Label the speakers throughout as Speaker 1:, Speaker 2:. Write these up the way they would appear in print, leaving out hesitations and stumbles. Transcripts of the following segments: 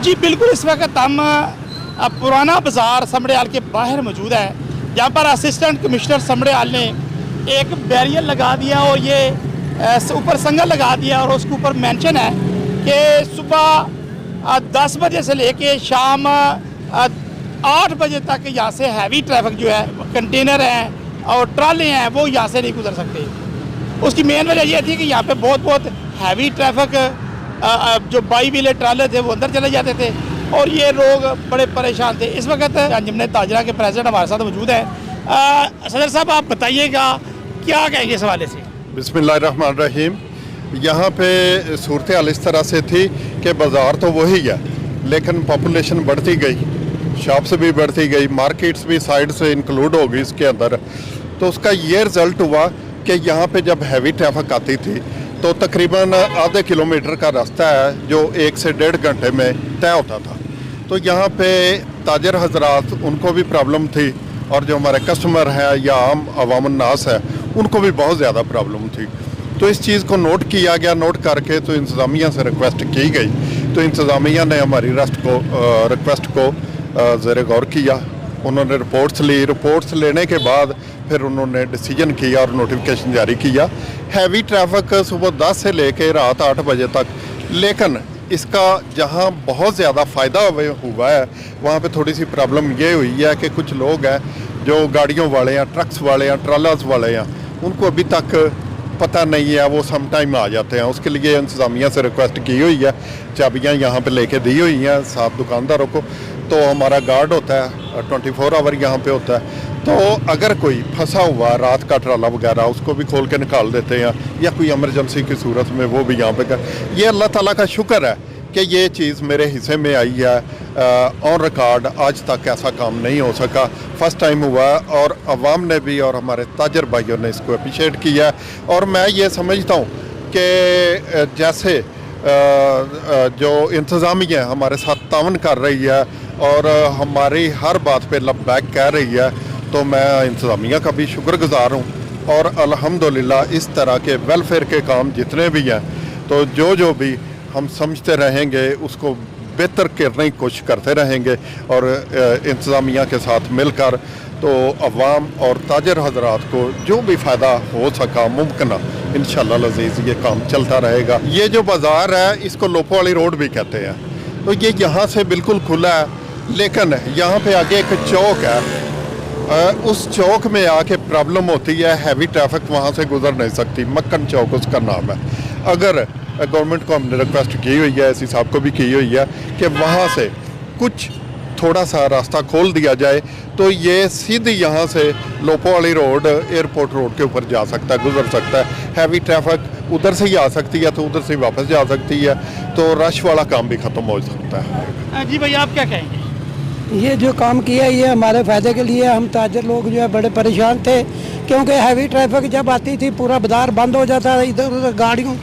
Speaker 1: जी बिल्कुल, इस वक्त हम पुराना बाज़ार समड़ियाल के बाहर मौजूद है, जहाँ पर असिस्टेंट कमिश्नर समड़ियाल ने एक बैरियर लगा दिया और ये ऊपर संगल लगा दिया और उसके ऊपर मेंशन है कि सुबह 10 बजे से लेके शाम 8 बजे तक यहाँ से हैवी ट्रैफिक जो है, कंटेनर हैं और ट्राले हैं, वो यहाँ से नहीं गुजर सकते। उसकी मेन वजह यह थी कि यहाँ पे बहुत हैवी ट्रैफिक जो बाई व्हीलर ट्राले थे वो अंदर चले जाते थे और ये लोग बड़े परेशान थे। इस वक्त अंजुमन ताजरा के प्रेसिडेंट हमारे साथ मौजूद हैं। सदर साहब, आप बताइएगा क्या कहेंगे इस हवाले से?
Speaker 2: बिस्मिल्लाहिर्रहमानिर्रहीम। यहाँ पे सूरत हाल इस तरह से थी कि बाज़ार तो वही है, लेकिन पॉपुलेशन बढ़ती गई, शॉप्स भी बढ़ती गई, मार्केट्स भी साइड से इंक्लूड हो गई इसके अंदर। तो उसका ये रिज़ल्ट हुआ कि यहाँ पे जब हैवी ट्रैफिक आती थी तो तकरीबन आधे किलोमीटर का रास्ता है जो 1 से 1.5 घंटे में तय होता था। तो यहाँ पे ताजर हजरात, उनको भी प्रॉब्लम थी और जो हमारे कस्टमर हैं या आम अवाम-उन-नास है उनको भी बहुत ज़्यादा प्रॉब्लम थी। तो इस चीज़ को नोट किया गया, नोट करके तो इंतज़ामिया से रिक्वेस्ट की गई। तो इंतज़ामिया ने हमारी रिक्वेस्ट को ज़ेर गौर किया, उन्होंने रिपोर्ट्स ली। रिपोर्ट्स लेने के बाद फिर उन्होंने डिसीजन किया और नोटिफिकेशन जारी किया। हैवी ट्रैफिक सुबह 10 से लेके रात 8 बजे तक, लेकिन इसका जहां बहुत ज़्यादा फ़ायदा हुआ है वहां पे थोड़ी सी प्रॉब्लम ये हुई है कि कुछ लोग हैं जो गाड़ियों वाले हैं, ट्रक्स वाले हैं, ट्रालास वाले हैं, उनको अभी तक पता नहीं है, वो सम टाइम आ जाते हैं। उसके लिए इंतज़ामिया से रिक्वेस्ट की हुई है, चाबियाँ यहाँ पे लेके दी हुई हैं 7 दुकानदारों को। तो हमारा गार्ड होता है 24 आवर यहाँ पे होता है। तो अगर कोई फंसा हुआ रात का ट्राला वगैरह, उसको भी खोल के निकाल देते हैं, या कोई इमरजेंसी की सूरत में वो भी यहाँ पे कर। ये अल्लाह ताला का शुक्र है कि ये चीज़ मेरे हिस्से में आई है। ऑन रिकॉर्ड आज तक ऐसा काम नहीं हो सका, फर्स्ट टाइम हुआ और अवाम ने भी और हमारे ताजर भाइयों ने इसको अप्रिशिएट किया। और मैं ये समझता हूँ कि जैसे जो इंतज़ामिया हमारे साथ तावन कर रही है और हमारी हर बात पे लबैक कह रही है, तो मैं इंतज़ामिया का भी शुक्रगुज़ार हूँ। और अल्हम्दुलिल्लाह इस तरह के वेलफेयर के काम जितने भी हैं, तो जो भी हम समझते रहेंगे उसको बेहतर करने की कोशिश करते रहेंगे और इंतज़ामिया के साथ मिलकर तो अवाम और ताजर हजरात को जो भी फ़ायदा हो सका मुमकिन इंशाअल्लाह अज़ीज़ ये काम चलता रहेगा। ये जो बाज़ार है इसको लोपो वाली रोड भी कहते हैं। तो ये यहाँ से बिल्कुल खुला है, लेकिन यहाँ पे आगे एक चौक है, उस चौक में आके प्रॉब्लम होती है, हैवी ट्रैफिक वहाँ से गुजर नहीं सकती। मक्खन चौक उसका नाम है। अगर गवर्नमेंट को हमने रिक्वेस्ट की हुई है, एसी साहब को भी की हुई है कि वहाँ से कुछ थोड़ा सा रास्ता खोल दिया जाए तो ये सीधी यहाँ से लोपो वाली रोड एयरपोर्ट रोड के ऊपर जा सकता है, गुजर सकता है। हैवी ट्रैफिक उधर से ही आ सकती है तो उधर से ही वापस जा सकती है, तो रश वाला काम भी ख़त्म हो सकता है।
Speaker 1: जी भैया, आप क्या कहेंगे?
Speaker 3: ये जो काम किया ये हमारे फ़ायदे के लिए। हम ताजर लोग जो है बड़े परेशान थे, क्योंकि हैवी ट्रैफिक जब आती थी पूरा बाज़ार बंद हो जाता था, इधर उधर गाड़ियों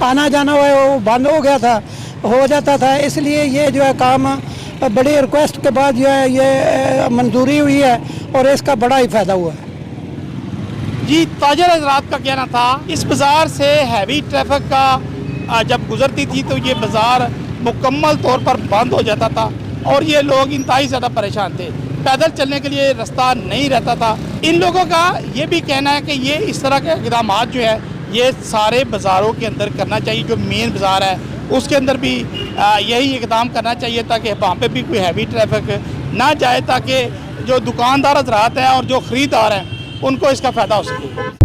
Speaker 3: आना जाना वो बंद हो जाता था। इसलिए ये जो है काम बड़ी रिक्वेस्ट के बाद जो है ये मंजूरी हुई है और इसका बड़ा ही फ़ायदा हुआ है।
Speaker 1: जी, ताजर हजरात का कहना था इस बाज़ार से हैवी ट्रैफिक का जब गुजरती थी तो ये बाज़ार मुकम्मल तौर पर बंद हो जाता था और ये लोग इंतहाई ज़्यादा परेशान थे। पैदल चलने के लिए रास्ता नहीं रहता था। इन लोगों का ये भी कहना है कि ये इस तरह के इक़दाम जो है ये सारे बाज़ारों के अंदर करना चाहिए। जो मेन बाज़ार है उसके अंदर भी यही इक़दाम करना चाहिए ताकि वहाँ पे भी कोई हैवी ट्रैफिक ना जाए, ताकि जो दुकानदार हज़रात हैं और जो ख़रीदार हैं उनको इसका फ़ायदा हो सके।